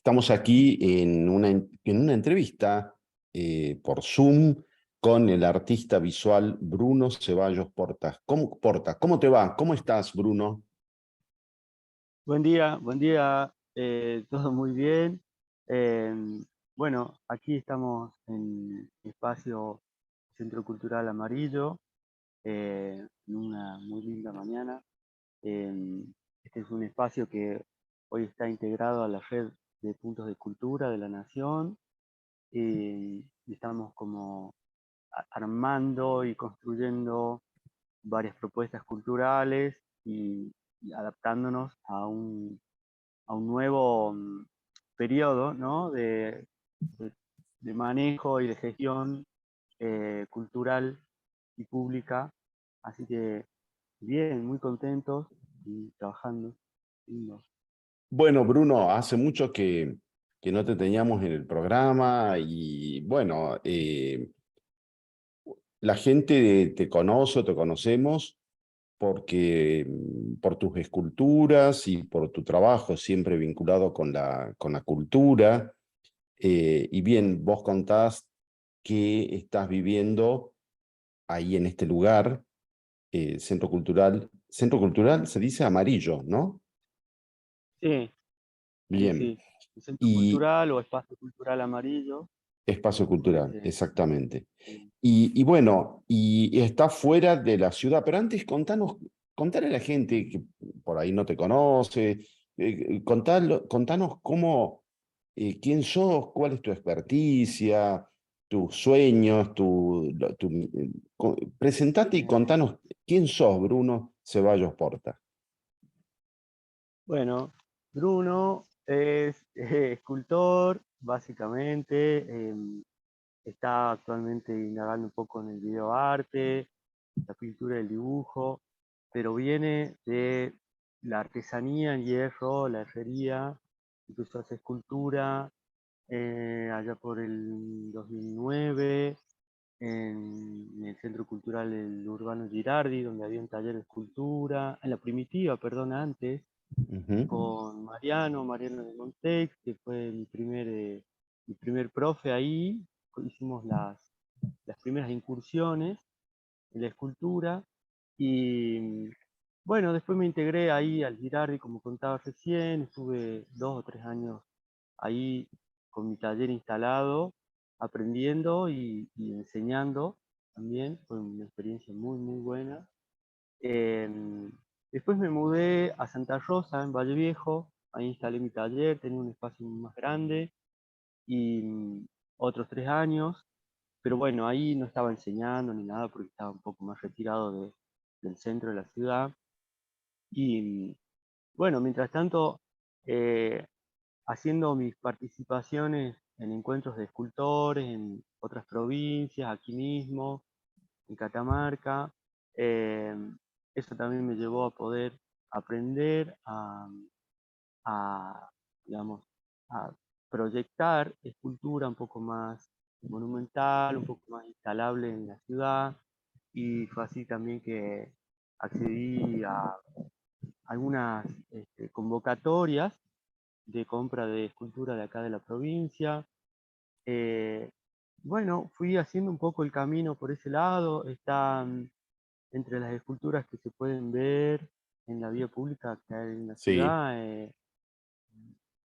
Estamos aquí en una entrevista por Zoom con el artista visual Bruno Ceballos Porta. ¿Cómo te va? ¿Cómo estás, Bruno? Buen día, todo muy bien. Bueno, aquí estamos en el espacio Centro Cultural Amarillo, en una muy linda mañana. Este es un espacio que hoy está integrado a la red de puntos de cultura de la Nación, y estamos como armando y construyendo varias propuestas culturales y adaptándonos a un nuevo periodo, ¿no? de manejo y de gestión cultural y pública. Así que bien, muy contentos y trabajando. Lindo. Bueno, Bruno, hace mucho que no te teníamos en el programa y bueno, la gente te conoce, te conocemos por tus esculturas y por tu trabajo siempre vinculado con la cultura. Y bien, vos contás que estás viviendo ahí en este lugar, Centro Cultural. Centro Cultural se dice Amarillo, ¿no? Sí, sí, Bien. sí. El Centro Y Cultural o Espacio Cultural Amarillo. Espacio Cultural, eh, exactamente. sí. Y bueno, y está fuera de la ciudad, pero antes contale a la gente que por ahí no te conoce, contanos quién sos, cuál es tu experticia, tus sueños, presentate y Eh, contanos quién sos, Bruno Ceballos Porta. bueno, Bruno es escultor, básicamente. Está actualmente indagando un poco en el videoarte, la pintura, el dibujo, pero viene de la artesanía en hierro, la herrería. Empezó a hacer escultura allá por el 2009 en el Centro Cultural el Urbano Girardi, donde había un taller de escultura, en la Primitiva, perdón, antes, Ujú. con Mariano de Montex, que fue mi primer profe ahí. Hicimos las primeras incursiones en la escultura y bueno, después me integré ahí al Girardi, como contaba recién. Estuve 2 o 3 años ahí con mi taller instalado, aprendiendo y enseñando también. Fue una experiencia muy, muy buena. Em, Después me mudé a Santa Rosa, en Valle Viejo. Ahí instalé mi taller, tenía un espacio más grande y otros 3 años. Pero bueno, ahí no estaba enseñando ni nada porque estaba un poco más retirado del centro de la ciudad. Y bueno, mientras tanto, eh, haciendo mis participaciones en encuentros de escultores en otras provincias, aquí mismo, en Catamarca. eh, Eso también me llevó a poder aprender a, digamos, a proyectar escultura un poco más monumental, un poco más instalable en la ciudad, y fue así también que accedí a algunas convocatorias de compra de escultura de acá de la provincia. Eh, bueno, fui haciendo un poco el camino por ese lado. Están entre las esculturas que se pueden ver en la vía pública que hay en la Sí. ciudad,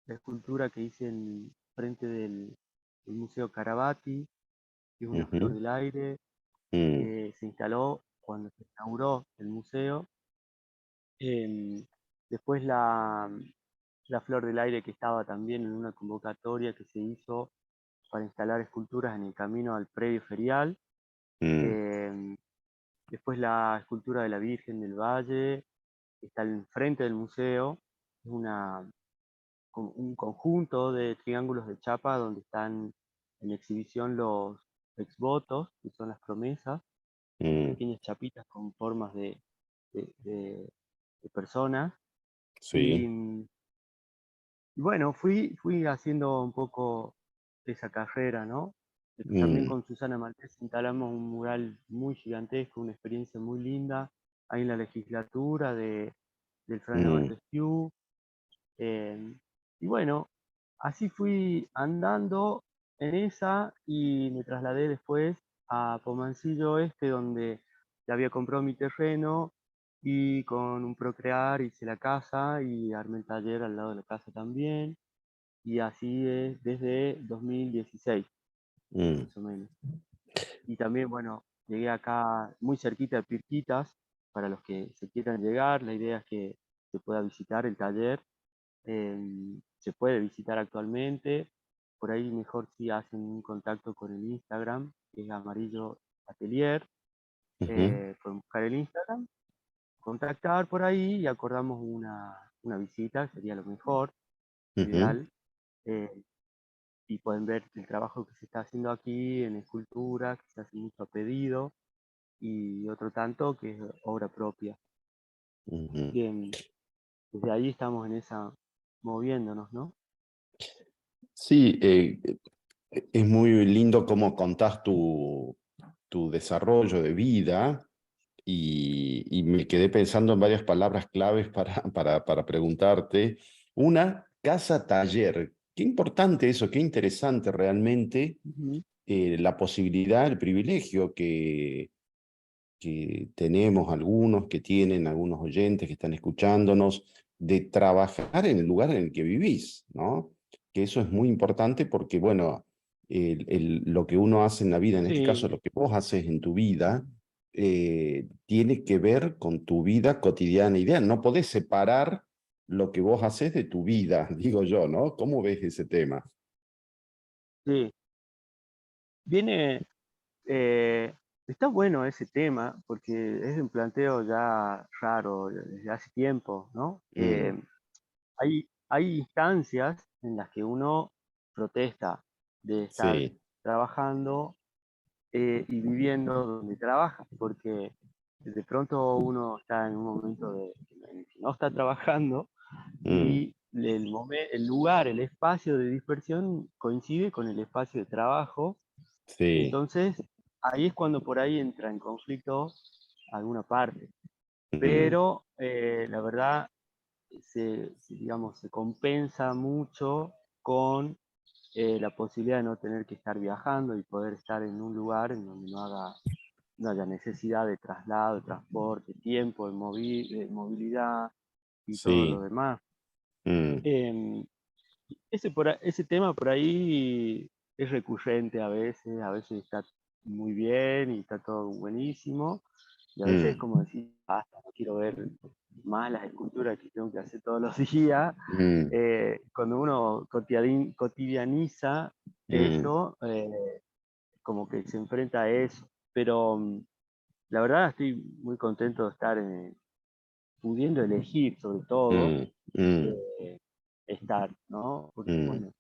la escultura que hice en frente del Museo Carabati, que es una flor Ujú. del aire, Mm. que se instaló cuando se inauguró el museo. Em, Después la flor del aire que estaba también en una convocatoria que se hizo para instalar esculturas en el camino al predio ferial. Mm. Em, Después la escultura de la Virgen del Valle, que está al frente del museo. Es un conjunto de triángulos de chapa donde están en exhibición los exvotos, que son las promesas, Mm. pequeñas chapitas con formas de- de- de personas. Y, Sí. y bueno, fui haciendo un poco esa carrera, ¿no? Después también Mm. con Susana Maltés instalamos un mural muy gigantesco, una experiencia muy linda, ahí en la legislatura del Fray Mm. Alberto Esquiú. eh, y bueno, así fui andando en esa y me trasladé después a Pomancillo Oeste, donde ya había comprado mi terreno y con un Procrear hice la casa y armé el taller al lado de la casa también. Y así es desde 2016, Mm, más o menos. Y también, bueno, llegué acá muy cerquita de Pirquitas, para los que se quieran llegar, la idea es que se pueda visitar el taller. Se puede visitar actualmente, por ahí mejor si hacen un contacto con el Instagram, que es Amarillo Atelier, ujú, pueden buscar el Instagram, contactar por ahí y acordamos una visita, sería lo mejor, lo ujú. ideal. eh, y pueden ver el trabajo que se está haciendo aquí en escultura, que se hace mucho a pedido, y otro tanto que es obra propia. Ujú. Bien, desde ahí estamos en esa, moviéndonos, ¿no? Sí, es muy lindo cómo contás tu desarrollo de vida y me quedé pensando en varias palabras claves para preguntarte. Una, casa-taller. Qué importante eso, qué interesante realmente Ujú. la posibilidad, el privilegio que tenemos algunos, que tienen algunos oyentes que están escuchándonos, de trabajar en el lugar en el que vivís, ¿no? Que eso es muy importante porque, bueno, lo que uno hace en la vida, en este caso Sí, lo que vos haces en tu vida, tiene que ver con tu vida cotidiana ideal. No podés separar lo que vos haces de tu vida, digo yo, ¿no? ¿Cómo ves ese tema? sí. Viene, eh, está bueno ese tema porque es un planteo ya raro desde hace tiempo, ¿no? Mm, Hay instancias en las que uno protesta de estar sí. trabajando y viviendo donde trabaja, porque de pronto uno está en un momento en que no está trabajando Mm, y el lugar, el espacio de dispersión coincide con el espacio de trabajo. sí. Entonces, ahí es cuando por ahí entra en conflicto alguna parte. Mm, Pero la verdad, digamos, se compensa mucho con la posibilidad de no tener que estar viajando y poder estar en un lugar en donde no haya necesidad de traslado, de transporte, tiempo, de movilidad y todo lo sí. demás. Mm, Em, ese tema por ahí es recurrente a veces está muy bien y está todo buenísimo, y a veces es mm, como decir, basta, no quiero ver más las esculturas que tengo que hacer todos los días. mm, Cuando uno cotidianiza mm, eso, como que se enfrenta a eso. Pero la verdad estoy muy contento de estar pudiendo elegir, sobre todo, mm, mm, eh, estar, ¿no? Porque mm, bueno,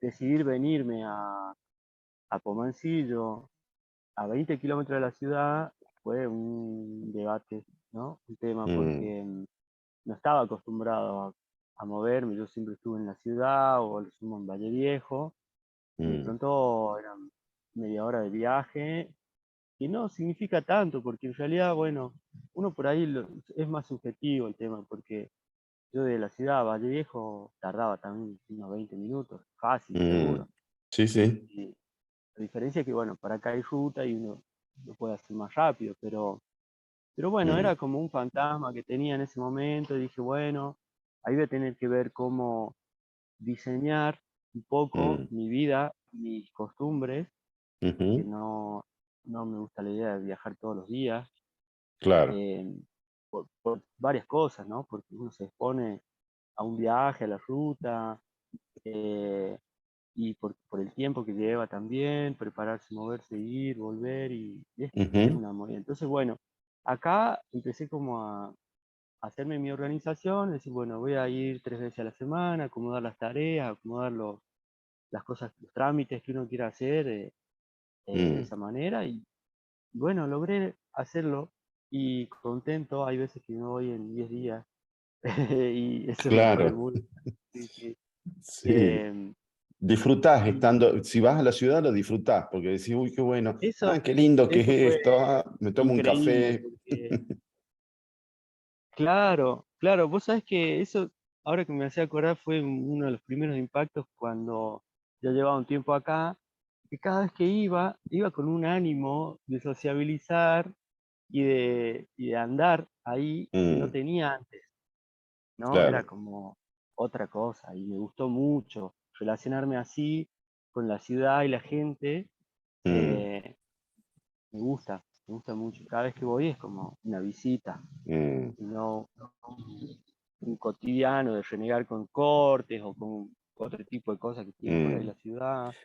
decidir venirme a Pomancillo, a 20 kilómetros de la ciudad, fue un debate, ¿no? Un tema, mm, porque no estaba acostumbrado a moverme, yo siempre estuve en la ciudad o a lo sumo en Valle Viejo, y de mm, pronto eran media hora de viaje, que no significa tanto, porque en realidad, bueno, uno por ahí es más subjetivo el tema, porque yo de la ciudad a Valle Viejo tardaba también unos 20 minutos, fácil, mm. seguro. Sí, sí. Y la diferencia es que, bueno, para acá hay ruta y uno lo puede hacer más rápido, pero bueno, Mm, era como un fantasma que tenía en ese momento y dije, bueno, ahí voy a tener que ver cómo diseñar un poco mm, mi vida, mis costumbres, porque ujú, no me gusta la idea de viajar todos los días, claro. eh, por varias cosas, ¿no? Porque uno se expone a un viaje, a la ruta, eh, y por el tiempo que lleva también, prepararse, moverse, ir, volver, y es Ujú, una movida. Entonces, bueno, acá empecé como a hacerme mi organización, decir, bueno, voy a ir 3 veces a la semana, acomodar las tareas, acomodar las cosas, los trámites que uno quiera hacer de mm, esa manera, y bueno, logré hacerlo y contento, hay veces que no voy en 10 días y eso me pone claro. muy... Sí, sí. Sí. Em, Disfrutás y estando, si vas a la ciudad lo disfrutás, porque decís, uy, qué bueno, eso, ah, qué lindo que es eso fue esto, ah, me tomo un increíble, café. porque, claro, claro, vos sabés que eso ahora que me hace acordar fue uno de los primeros impactos cuando ya llevaba un tiempo acá, que cada vez que iba con un ánimo de sociabilizar y de andar ahí que no Mm, tenía antes, ¿no? Era claro. como otra cosa y me gustó mucho relacionarme así con la ciudad y la gente. Mm, eh, me gusta mucho. Cada vez que voy es como una visita, mm, y no un cotidiano de renegar con cortes o con otro tipo de cosas que tiene por ahí mm. la ciudad.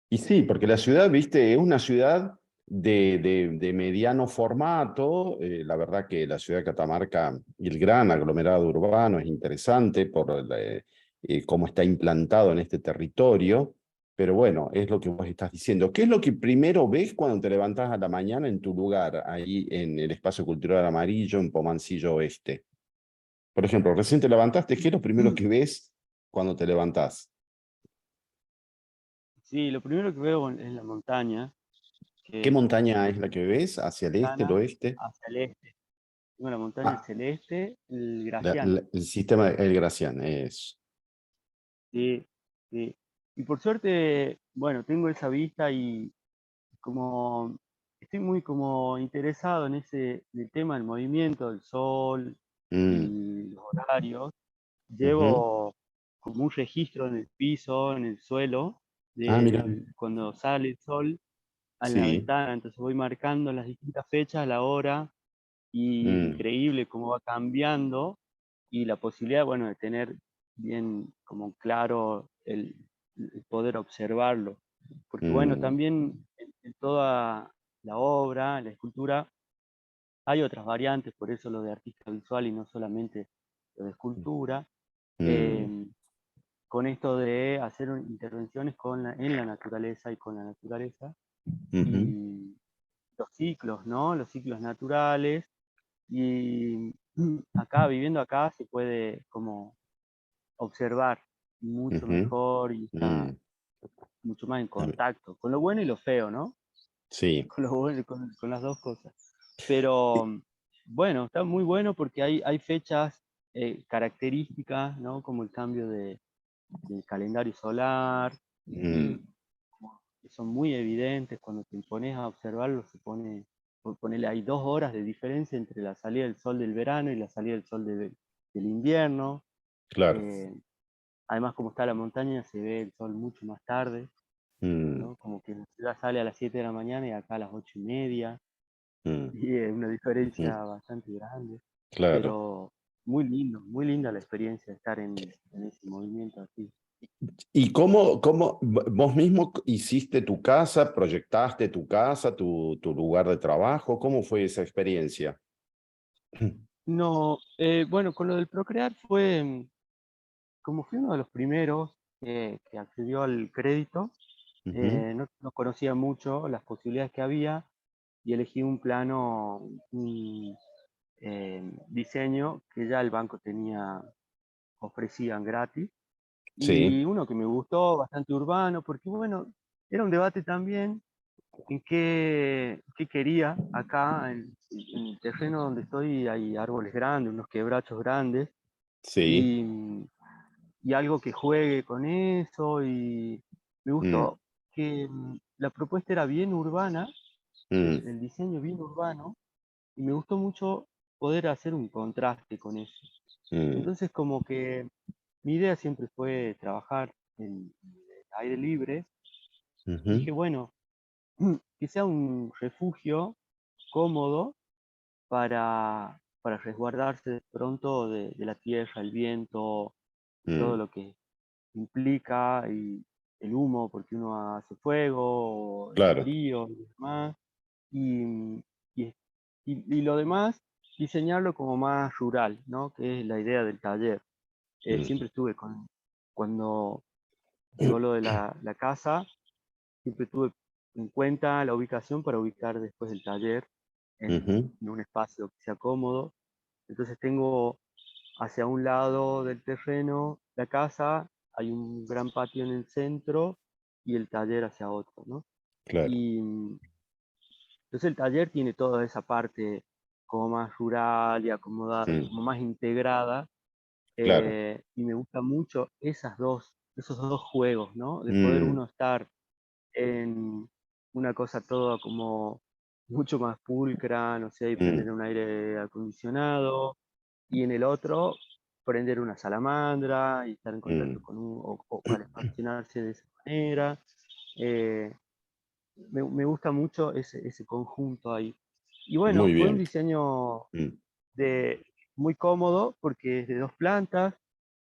Y sí, porque la ciudad, viste, es una ciudad de mediano formato. La verdad que la ciudad de Catamarca y el gran aglomerado urbano es interesante por cómo está implantado en este territorio. Pero bueno, es lo que vos estás diciendo. ¿Qué es lo que primero ves cuando te levantás a la mañana en tu lugar, ahí en el Espacio Cultural Amarillo, en Pomancillo Oeste? Por ejemplo, recién te levantaste, ¿qué es lo primero que ves cuando te levantás? Sí, lo primero que veo es la montaña, ¿Qué que montaña es desde la mi que ves? ¿Hacia el este, el ventana oeste? hacia el este. Tengo la montaña Ah, celeste, el Gracián. el sistema, el Gracián, es. Sí, sí. Y por suerte, bueno, tengo esa vista y como estoy muy como interesado en en el tema del movimiento, del sol Mm, y los horarios. ujú. Llevo como un registro en el piso, en el suelo, Ah, mira, cuando sale el sol en la sí. ventana, entonces voy marcando las distintas fechas, la hora, y Mm, increíble cómo va cambiando y la posibilidad, bueno, de tener bien como claro el poder observarlo. Porque bueno, mm, también en toda la obra, la escultura, hay otras variantes, por eso lo de artista visual y no solamente lo de escultura, mm, eh, con esto de hacer intervenciones en la naturaleza y con la naturaleza, ujú, y los ciclos, ¿no? Los ciclos naturales, y acá, viviendo acá, se puede como observar mucho ujú, mejor y está mm. mucho más en A ver, contacto con lo bueno y lo feo, ¿no? sí. Con lo bueno, con las dos cosas. Pero Y- bueno, está muy bueno porque hay fechas características, ¿no? Como el cambio del calendario solar, y mm, que son muy evidentes cuando te pones a observarlo, ponele, hay 2 horas de diferencia entre la salida del sol del verano y la salida del sol del invierno. claro. Eh, Además, como está la montaña, se ve el sol mucho más tarde, Mm, ¿no? Como que en la ciudad sale a las 7 de la mañana y acá a las 8:30, mm, y es una mm, diferencia bastante grande, claro. pero muy linda la experiencia de estar en ese movimiento así. ¿Y cómo vos mismo hiciste tu casa, proyectaste tu casa, tu lugar de trabajo? ¿Cómo fue esa experiencia? No, bueno, con lo del Procrear fue, como fui uno de los primeros que accedió al crédito, Ujú, no conocía mucho las posibilidades que había y elegí un plano, un diseño que ya el banco ofrecían gratis, sí, y uno que me gustó, bastante urbano, porque bueno, era un debate también en qué quería acá, en el terreno donde estoy hay árboles grandes, unos quebrachos grandes, sí. y, y algo que juegue con eso, y me Mm, gustó que la propuesta era bien urbana, mm, el diseño bien urbano, y me gustó mucho poder hacer un contraste con eso. mm, Entonces como que mi idea siempre fue trabajar en el aire libre. ujú, Dije, bueno, que sea un refugio cómodo para resguardarse de pronto de la tierra, el viento y todo mm, lo que implica, y el humo, porque uno hace fuego, o el claro. frío y demás. Y, y, y lo demás, diseñarlo como más rural, ¿no? Que es la idea del taller. Mm, Siempre estuve cuando llegó lo de la casa, siempre tuve en cuenta la ubicación para ubicar después el taller ujú, en un espacio que sea cómodo. Entonces tengo hacia un lado del terreno la casa, hay un gran patio en el centro y el taller hacia otro, ¿no? claro. Y entonces el taller tiene toda esa parte como más rural y acomodada, Mm, como más integrada, claro. Y me gusta mucho esos dos juegos, ¿no? De poder Mm, uno estar en una cosa toda como mucho más pulcra, no sé, y mm, prender un aire acondicionado, y en el otro prender una salamandra y estar en contacto mm. con o calefaccionarse de esa manera. Eh, me gusta mucho ese conjunto ahí. Y bueno, Muy fue un bien. diseño Mm, de, muy cómodo porque es de dos plantas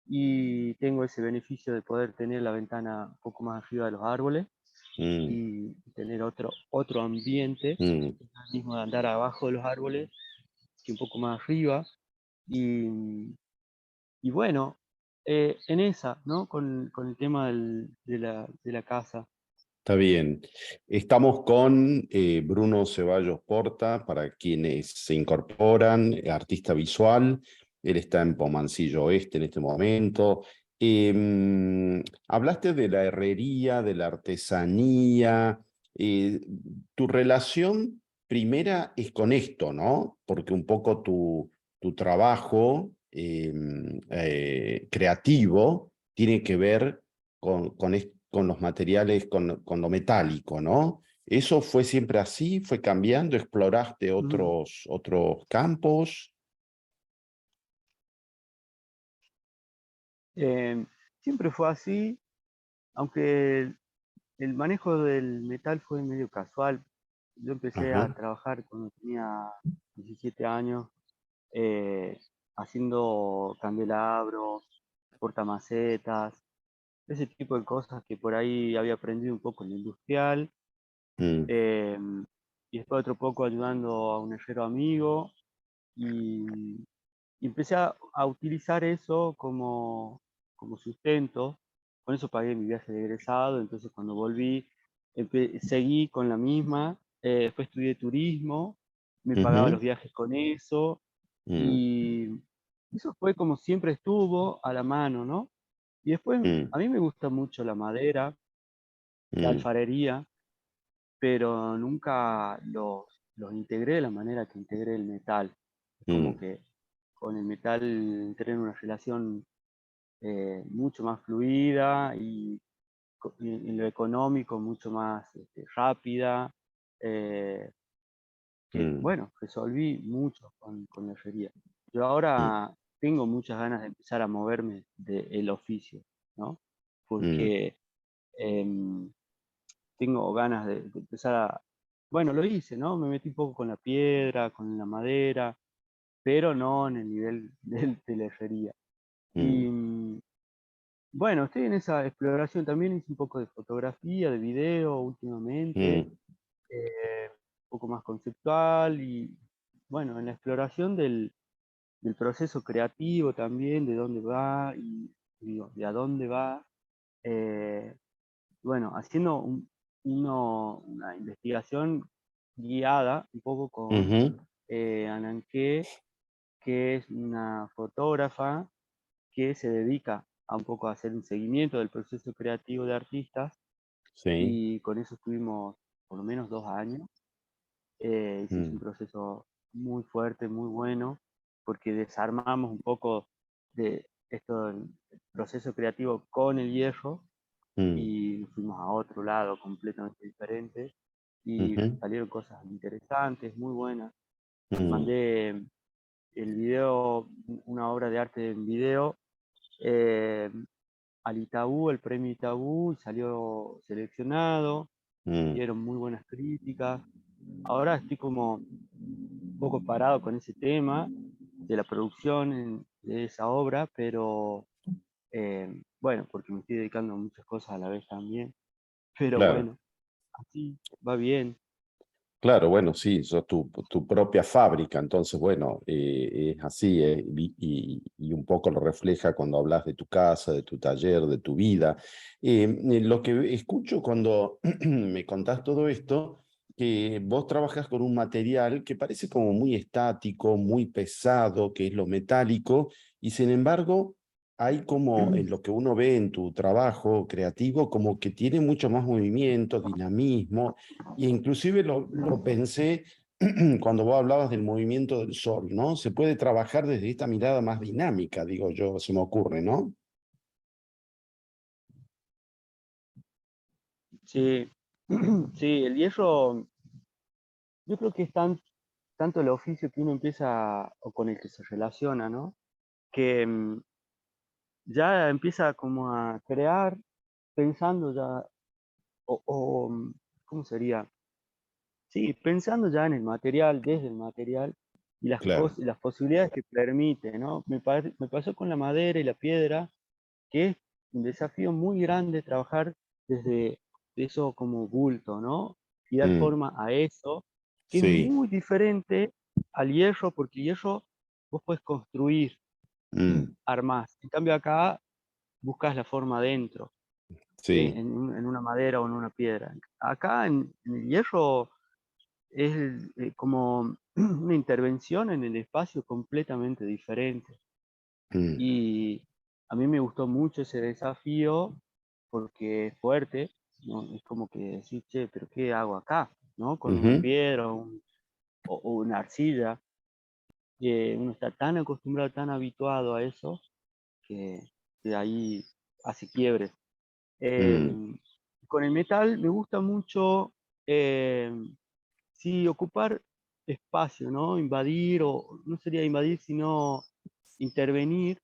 y tengo ese beneficio de poder tener la ventana un poco más arriba de los árboles mm, y tener otro ambiente, mm. el mismo de andar abajo de los árboles que un poco más arriba. Y, y bueno, en esa, ¿no? Con el tema de la casa. Está bien. Estamos con Bruno Ceballos Porta, para quienes se incorporan, artista visual. Él está en Pomancillo Oeste en este momento. Hablaste de la herrería, de la artesanía. eh, Tu relación primera es con esto, ¿no? Porque un poco tu trabajo creativo tiene que ver con los materiales, con lo metálico, ¿no? ¿Eso fue siempre así? ¿Fue cambiando? ¿Exploraste Ujú. otros campos? Eh, Siempre fue así, aunque el manejo del metal fue medio casual. Yo empecé a Ajá. trabajar cuando tenía 17 años, eh, haciendo candelabros, portamacetas, ese tipo de cosas que por ahí había aprendido un poco en la industrial. Mm, eh, y después otro poco ayudando a un herrero amigo. Y, y empecé a utilizar eso como sustento. Con eso pagué mi viaje de egresado. Entonces cuando volví, seguí con la misma. Después estudié turismo, me pagaba ujú, los viajes con eso. mm, Y eso fue como siempre estuvo a la mano, ¿no? Y después mm, a mí me gusta mucho la madera, la mm, alfarería, pero nunca los integré de la manera que integré el metal. Es como mm, que con el metal entré en una relación mucho más fluida y en lo económico mucho más rápida, eh, que mm, bueno, resolví mucho con la herrería. Yo mm, ahora tengo muchas ganas de empezar a moverme del oficio, ¿no? mm, Porque em, tengo ganas de empezar a... Bueno, lo hice, ¿no? Me metí un poco con la piedra, con la madera, pero no en el nivel de la herrería. mm, Y bueno, estoy en esa exploración también, hice un poco de fotografía, de video últimamente, mm, un poco más conceptual y bueno, en la exploración del proceso creativo también, de dónde va y digo, de a dónde va. eh, bueno, haciendo una investigación guiada un poco con ujú, Ananké, que es una fotógrafa que se dedica a un poco a hacer un seguimiento del proceso creativo de artistas sí. y con eso estuvimos por lo menos 2 años. Se hizo un Mm, proceso muy fuerte, muy bueno, porque desarmamos un poco de esto, el proceso creativo con el hierro mm, y nos fuimos a otro lado completamente diferente y ujú, salieron cosas interesantes, muy buenas. mm, Mandé el video, una obra de arte en video, eh, al Itaú, el premio Itaú, y salió seleccionado, mm, dieron muy buenas críticas. Ahora estoy como un poco parado con ese tema de la producción de esa obra, pero bueno, porque me estoy dedicando a muchas cosas a la vez también, pero claro. bueno, así va bien. Claro, bueno, sí, sos tu propia fábrica, entonces, bueno, es así, y un poco lo refleja cuando hablas de tu casa, de tu taller, de tu vida. Lo que escucho cuando me contás todo esto, que vos trabajas con un material que parece como muy estático, muy pesado, que es lo metálico, y sin embargo, hay como en lo que uno ve en tu trabajo creativo, como que tiene mucho más movimiento, dinamismo. Y inclusive lo pensé cuando vos hablabas del movimiento del sol, ¿no? Se puede trabajar desde esta mirada más dinámica, digo yo, se me ocurre, ¿no? Sí, sí, el hierro, yo creo que es tanto el oficio que uno empieza o con el que se relaciona, ¿no? Que ya empieza como a crear pensando ya, ¿cómo sería? Sí, pensando ya en el material, desde el material y Claro. las posibilidades que permite, ¿no? Me pasó con la madera y la piedra, que es un desafío muy grande trabajar desde eso como bulto, ¿no? Y dar Mm, forma a eso, que es sí. muy diferente al hierro, porque el hierro vos podés construir, Mm, armás. En cambio acá buscas la forma dentro, sí. en una madera o en una piedra. Acá en el hierro es como una intervención en el espacio completamente diferente. Mm, Y a mí me gustó mucho ese desafío porque es fuerte, ¿no? Es como que decir, che, pero ¿qué hago acá? ¿No? Con una ujú, piedra o una arcilla. Uno está tan acostumbrado, tan habituado a eso, que de ahí hace quiebres. mm, Em, con el metal me gusta mucho, sí, ocupar espacio, ¿no? Invadir, o no sería invadir, sino intervenir.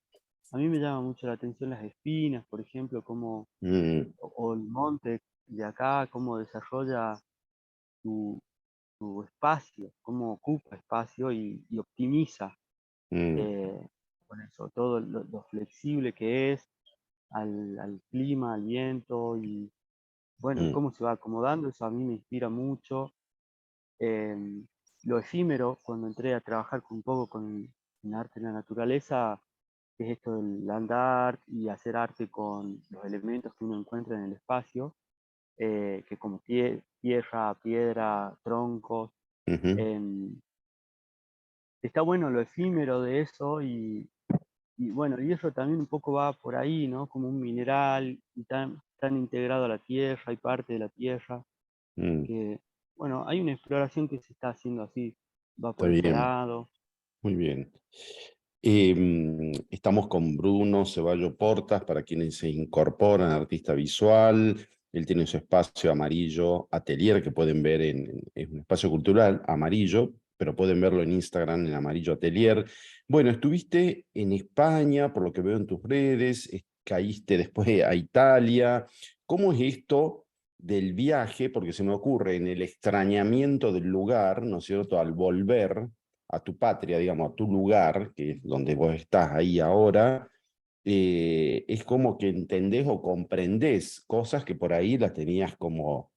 A mí me llama mucho la atención las espinas, por ejemplo, mm, o el monte de acá, cómo desarrolla su, su espacio, cómo ocupa espacio y optimiza mm, con eso, todo lo flexible que es al clima, al viento y bueno, y mm, cómo se va acomodando, eso a mí me inspira mucho. Em, lo efímero, cuando entré a trabajar un poco con en arte en la naturaleza, que es esto del andar y hacer arte con los elementos que uno encuentra en el espacio, que como tierra, piedra, troncos. ujú, em, Está bueno lo efímero de eso y bueno, y eso también un poco va por ahí, ¿no? Como un mineral y tan integrado a la tierra y parte de la tierra, mm, que bueno, hay una exploración que se está haciendo así, va está por ese bien, lado. muy bien. Estamos con Bruno Ceballo Portas, para quienes se incorporan, artista visual. Él tiene su espacio Amarillo Atelier, que pueden ver es un espacio cultural amarillo, pero pueden verlo en Instagram en Amarillo Atelier. Bueno, estuviste en España, por lo que veo en tus redes, caíste después a Italia. ¿Cómo es esto del viaje? Porque se me ocurre en el extrañamiento del lugar, ¿no es cierto?, al volver a tu patria, digamos, a tu lugar, que es donde vos estás ahí ahora, es como que entendés o comprendés cosas que por ahí las tenías como,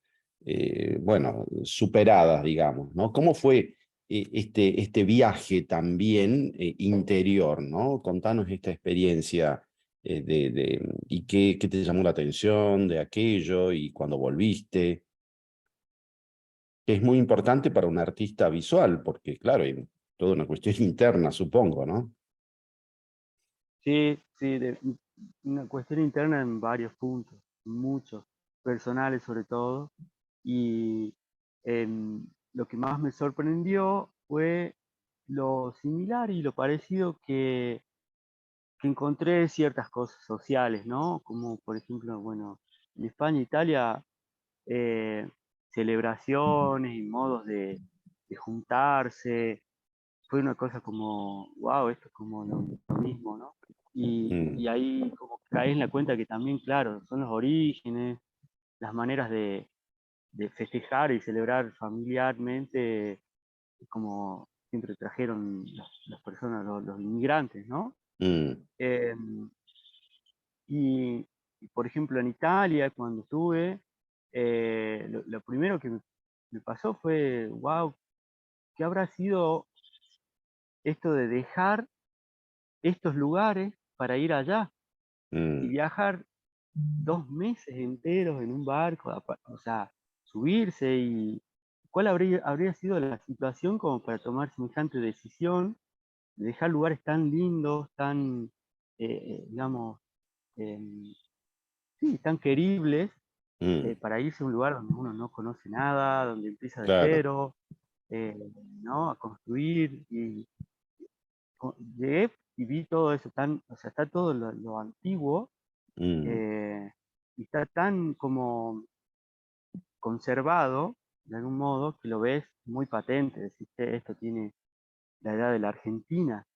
bueno, superadas, digamos, ¿no? ¿Cómo fue este viaje también interior, ¿no? Contanos esta experiencia y qué te llamó la atención de aquello y cuando volviste, que es muy importante para un artista visual, porque claro, hay toda una cuestión interna, supongo, ¿no? Sí, sí, una cuestión interna en varios puntos, muchos, personales sobre todo, y lo que más me sorprendió fue lo similar y lo parecido que encontré ciertas cosas sociales, ¿no? Como por ejemplo, bueno, en España e Italia, eh, celebraciones y modos de juntarse, fue una cosa como, wow, esto es como lo mismo, ¿no? Mm, Y ahí como caes en la cuenta que también, claro, son los orígenes, las maneras de festejar y celebrar familiarmente, como siempre trajeron las personas, los inmigrantes, ¿no? mm, Eh, y, y, por ejemplo, en Italia, cuando estuve, lo primero que me pasó fue, wow, ¿qué habrá sido esto de dejar estos lugares para ir allá y mm, viajar 2 meses enteros en un barco, o sea, subirse y cuál habría sido la situación como para tomar semejante decisión, de dejar lugares tan lindos, tan, digamos, em, sí, tan queribles, mm, para irse a un lugar donde uno no conoce nada, donde empieza de claro. cero. eh, ¿no? A construir y llegué y vi todo eso tan, o sea, está todo lo antiguo mm, eh, y está tan como conservado de algún modo que lo ves muy patente, decís, "Che, esto tiene la edad de la Argentina,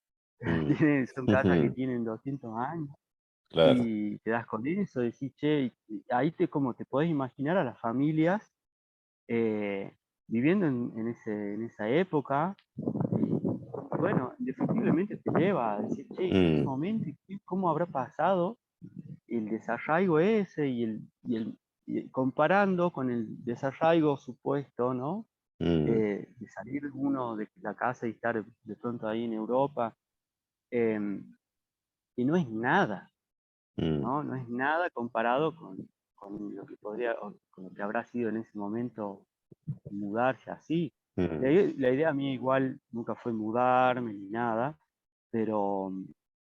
mm, son casas que tienen 200 años claro. y te das con eso, decís, che, y ahí como te podés imaginar a las familias eh, viviendo en esa época, y bueno, indefectiblemente te lleva a decir, che, ¿en qué Mm, momento, cómo habrá pasado el desarraigo ese y comparando con el desarraigo supuesto, ¿no? mm, De salir uno de la casa y estar de pronto ahí en Europa, em, y no es nada, mm, ¿no? No es nada comparado con lo que podría, o con lo que habrá sido en ese momento mudarse así. mm, La idea mía igual nunca fue mudarme ni nada, pero,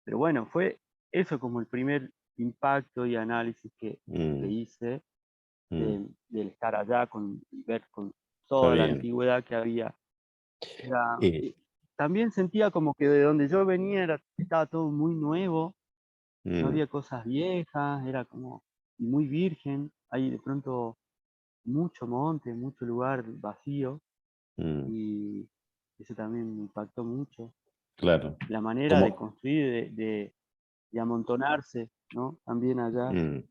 pero bueno, fue eso como el primer impacto y análisis que mm, hice mm. del estar allá y ver con Está toda la bien. antigüedad que había. Era, Eh, también sentía como que de donde yo venía estaba todo muy nuevo, no mm, había cosas viejas, era como muy virgen, hay de pronto mucho monte, mucho lugar vacío mm, y eso también me impactó mucho. claro. La manera de Como, construir, de amontonarse, ¿no? También allá. mm,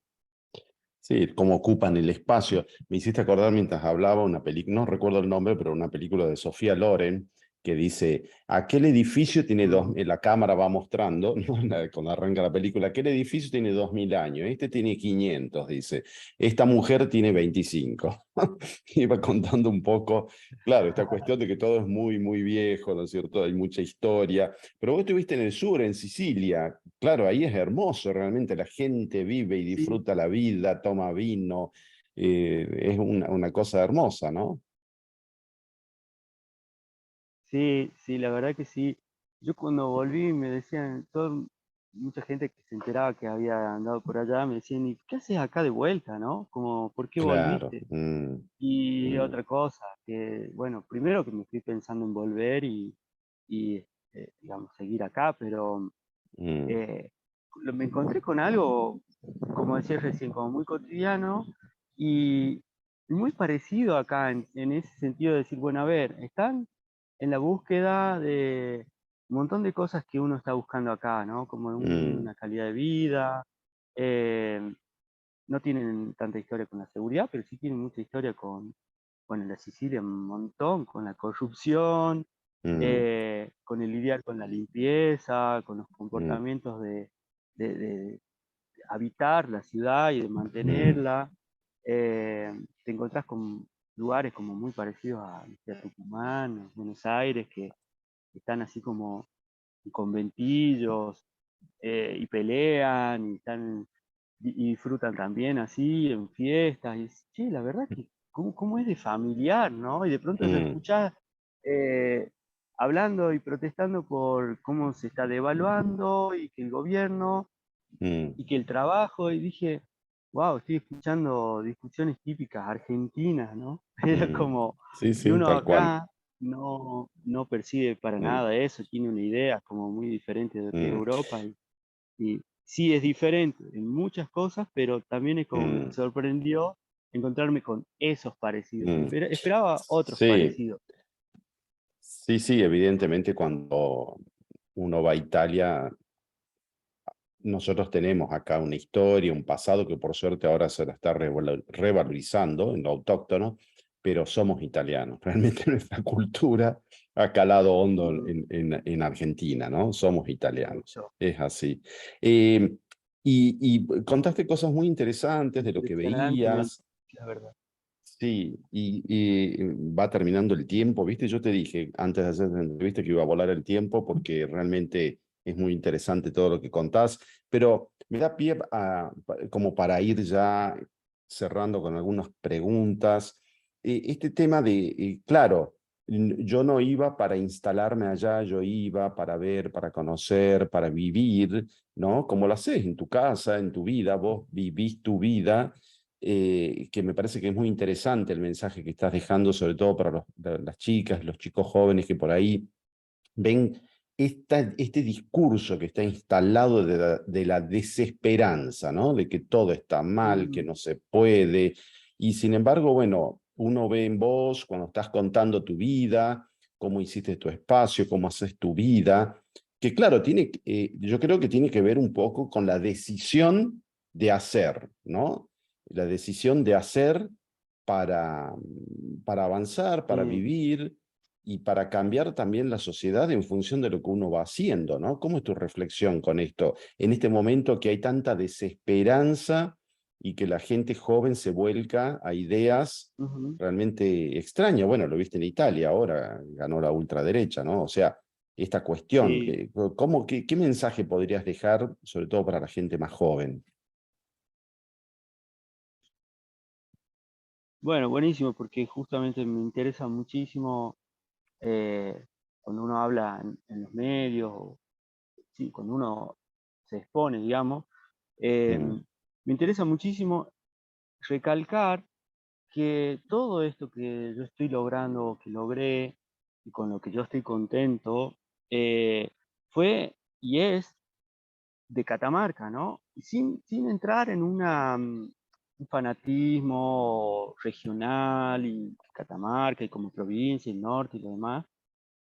sí, cómo ocupan el espacio. Me hiciste acordar mientras hablaba una película, no recuerdo el nombre, pero una película de Sofía Loren que dice, aquel edificio tiene Ujú. la cámara va mostrando, ¿no? Cuando arranca la película, aquel edificio tiene 2000 años, este tiene 500, dice, esta mujer tiene 25. Iba contando un poco, claro, esta cuestión de que todo es muy, muy viejo, ¿no es cierto? Hay mucha historia, pero vos estuviste en el sur, en Sicilia, claro, ahí es hermoso, realmente la gente vive y Sí, disfruta la vida, toma vino, es una cosa hermosa, ¿no? sí, sí, la verdad que sí. Yo cuando volví me decían, mucha gente que se enteraba que había andado por allá, me decían, ¿y qué haces acá de vuelta, no? Como, ¿por qué Claro. volviste? Mm, Y mm, otra cosa, que bueno, primero que me fui pensando en volver y digamos, seguir acá, pero mm, eh, me encontré con algo, como decía recién, como muy cotidiano y muy parecido acá en ese sentido de decir, bueno, a ver, están en la búsqueda de un montón de cosas que uno está buscando acá, ¿no? Como mm, una calidad de vida, eh, no tienen tanta historia con la seguridad, pero sí tienen mucha historia con la Sicilia un montón, con la corrupción, mm, con el lidiar con la limpieza, con los mm, comportamientos de habitar la ciudad y de mm, mantenerla. Te encontrás con lugares como muy parecidos a Tucumán, a Buenos Aires, que están así como en conventillos y pelean y disfrutan también así en fiestas. Y sí, la verdad que cómo es de familiar, ¿no? Y de pronto lo mm, escuchás eh, hablando y protestando por cómo se está devaluando y que el gobierno mm, y que el trabajo, y dije, wow, estoy escuchando discusiones típicas argentinas, ¿no? Era mm. como, Sí, y sí, uno tal cual. acá no percibe para Mm, nada eso, tiene una idea como muy diferente de lo que es mm, Europa, y sí es diferente en muchas cosas, pero también es como me mm, sorprendió encontrarme con esos parecidos. mm. Esperaba otros Sí, parecidos. sí, sí, evidentemente cuando uno va a Italia, nosotros tenemos acá una historia, un pasado que por suerte ahora se la está revalorizando en lo autóctono, pero somos italianos. Realmente nuestra cultura ha calado hondo Mm, en Argentina, ¿no? Somos italianos, mucho. es así. Eh, y contaste cosas muy interesantes de lo que Impresionantemente, veías. la verdad. Sí, y va terminando el tiempo, ¿viste? Yo te dije antes de hacer la entrevista que iba a volar el tiempo porque realmente es muy interesante todo lo que contás, pero me da pie como para ir ya cerrando con algunas preguntas. Este tema de, claro, yo no iba para instalarme allá, yo iba para ver, para conocer, para vivir, ¿no? Como lo haces en tu casa, en tu vida, vos vivís tu vida que me parece que es muy interesante el mensaje que estás dejando, sobre todo para las chicas, los chicos jóvenes que por ahí ven este discurso que está instalado de la desesperanza, ¿no? De que todo está mal, que Mm, no se puede. Y sin embargo, bueno, uno ve en vos, cuando estás contando tu vida, cómo hiciste tu espacio, cómo haces tu vida, que claro, yo creo que tiene que ver un poco con la decisión de hacer, ¿no? La decisión de hacer para, para avanzar, para sí. vivir y para cambiar también la sociedad en función de lo que uno va haciendo, ¿no? ¿Cómo es tu reflexión con esto? En este momento que hay tanta desesperanza y que la gente joven se vuelca a ideas Ujú. realmente extrañas. Bueno, lo viste en Italia, ahora ganó la ultraderecha, ¿no? O sea, esta cuestión, Sí. ¿qué mensaje podrías dejar, sobre todo para la gente más joven? Bueno, buenísimo, porque justamente me interesa muchísimo eh, cuando uno habla en los medios, o sí, cuando uno se expone, digamos, Mm, me interesa muchísimo recalcar que todo esto que yo estoy logrando, que logré, y con lo que yo estoy contento, eh, fue y es de Catamarca, ¿no? Y sin entrar en un fanatismo regional y Catamarca y como provincia, el norte y lo demás,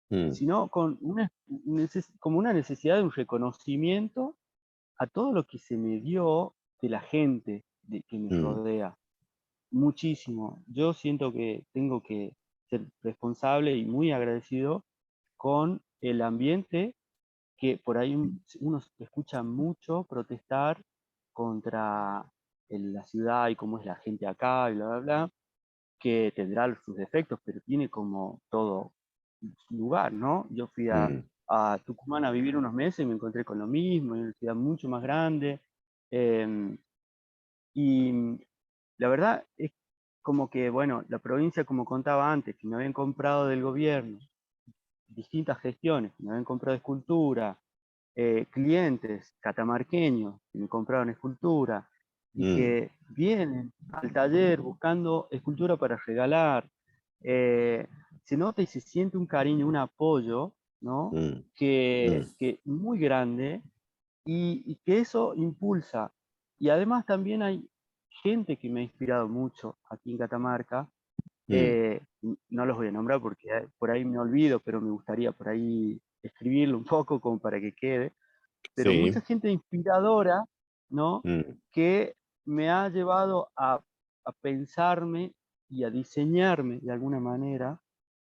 mm, sino con como una necesidad de un reconocimiento a todo lo que se me dio de la gente que me mm, rodea. Muchísimo. Yo siento que tengo que ser responsable y muy agradecido con el ambiente que por ahí uno escucha mucho protestar contra la ciudad y cómo es la gente acá y bla, bla, bla, que tendrá sus defectos, pero tiene como todo su lugar, ¿no? Yo fui mm, a Tucumán a vivir unos meses y me encontré con lo mismo, en una ciudad mucho más grande. em, y la verdad es como que, bueno, la provincia, como contaba antes, que me habían comprado del gobierno, distintas gestiones, que me habían comprado escultura, clientes catamarqueños que me compraron escultura y mm, que vienen al taller buscando escultura para regalar. eh, Se nota y se siente un cariño, un apoyo, ¿no? mm, mm, Que muy grande y que eso impulsa. Y además también hay gente que me ha inspirado mucho aquí en Catamarca. mm. No los voy a nombrar porque por ahí me olvido, pero me gustaría por ahí escribirlo un poco como para que quede. Pero mucha Sí. gente inspiradora, ¿no? Mm, Que me ha llevado a pensarme y a diseñarme de alguna manera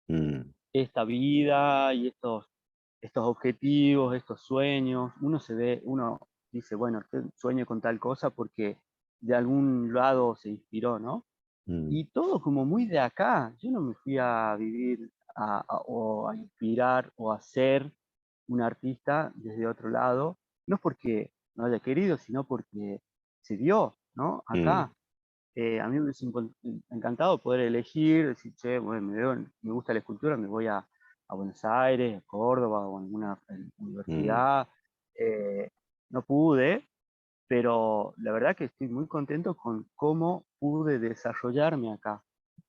mm, esta vida y estos objetivos, estos sueños. Uno dice, bueno, sueño con tal cosa porque de algún lado se inspiró, ¿no? mm, Y todo como muy de acá. Yo no me fui a vivir o a inspirar o a ser un artista desde otro lado, no porque no haya querido, sino porque se dio, ¿no? mm, Acá. A mí me hubiese encantado poder elegir, decir, che, bueno, me gusta la escultura, me voy a Buenos Aires, a Córdoba o a alguna mm, universidad. Eh, no pude, pero la verdad que estoy muy contento con cómo pude desarrollarme acá.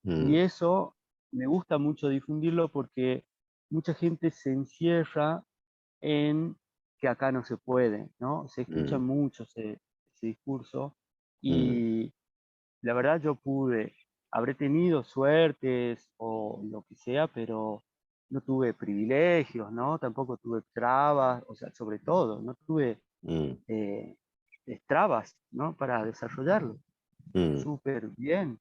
Y mm, eso me gusta mucho difundirlo porque mucha gente se encierra en que acá no se puede, ¿no? Se escucha mm, mucho ese discurso mm, y la verdad yo habré tenido suertes o lo que sea, pero no tuve privilegios, ¿no? Tampoco tuve trabas, o sea, sobre todo, no tuve mm, eh, trabas, ¿no? Para desarrollarlo. mm, Súper bien.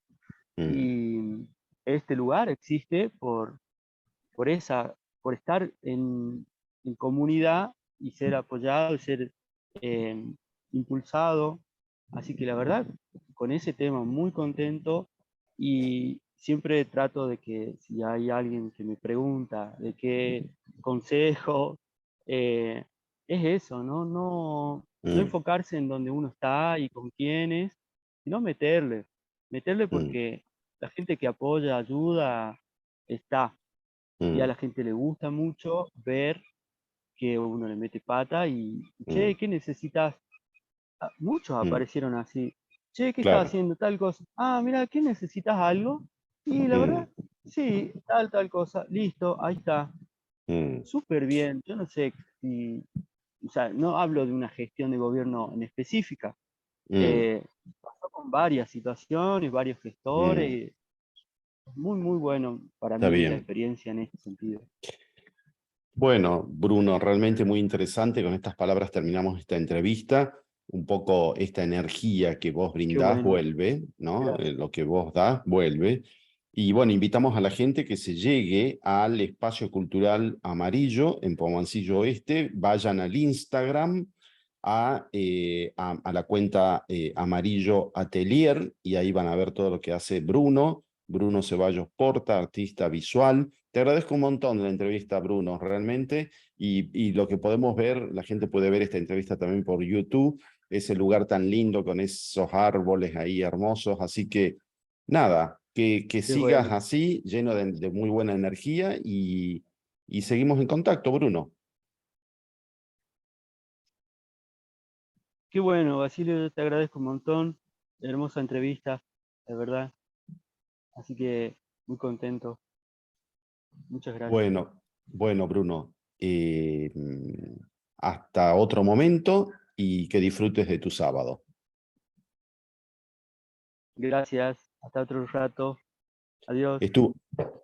mm, Y este lugar existe por por estar en comunidad y ser apoyado y ser eh, impulsado. Así que la verdad, con ese tema muy contento y siempre trato de que si hay alguien que me pregunta de qué consejo, eh, es eso, ¿no? No mm, enfocarse en donde uno está y con quiénes, sino meterle mm, porque la gente que apoya, ayuda, está. Y a mm, la gente le gusta mucho ver que uno le mete pata y, che, mm, ¿qué necesitas? Muchos mm, aparecieron así. che, ¿qué estás claro. haciendo? Tal cosa. Ah, mira, ¿qué necesitas algo? Y la Mm, verdad, sí, tal cosa, listo, ahí está. mm, Súper bien. Yo no sé si, o sea, no hablo de una gestión de gobierno en específica. mm, Eh, Pasó con varias situaciones, varios mm. gestores. Muy, muy bueno para Está mí la bien. experiencia en este sentido. Bueno, Bruno, realmente muy interesante. Con estas palabras terminamos esta entrevista. Un poco esta energía que vos Qué brindás bueno. vuelve, ¿no? Gracias. Lo que vos das vuelve. Y bueno, invitamos a la gente que se llegue al Espacio Cultural Amarillo en Pomancillo Oeste. Vayan al Instagram, a la cuenta Amarillo Atelier, y ahí van a ver todo lo que hace Bruno. Bruno Ceballos Porta, artista visual. Te agradezco un montón la entrevista, Bruno, realmente. Y lo que podemos ver, la gente puede ver esta entrevista también por YouTube, ese lugar tan lindo con esos árboles ahí hermosos. Así que nada, que Qué sigas bueno. así, lleno de muy buena energía y seguimos en contacto, Bruno. Qué bueno, Basilio, te agradezco un montón. Hermosa entrevista, de verdad. Así que muy contento. Muchas gracias. Bueno, bueno, Bruno, hasta otro momento y que disfrutes de tu sábado. Gracias. Hasta otro rato. Adiós.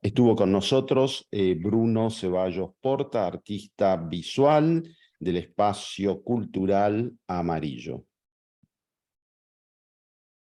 Estuvo con nosotros Bruno Ceballos Porta, artista visual del Espacio Cultural Amarillo.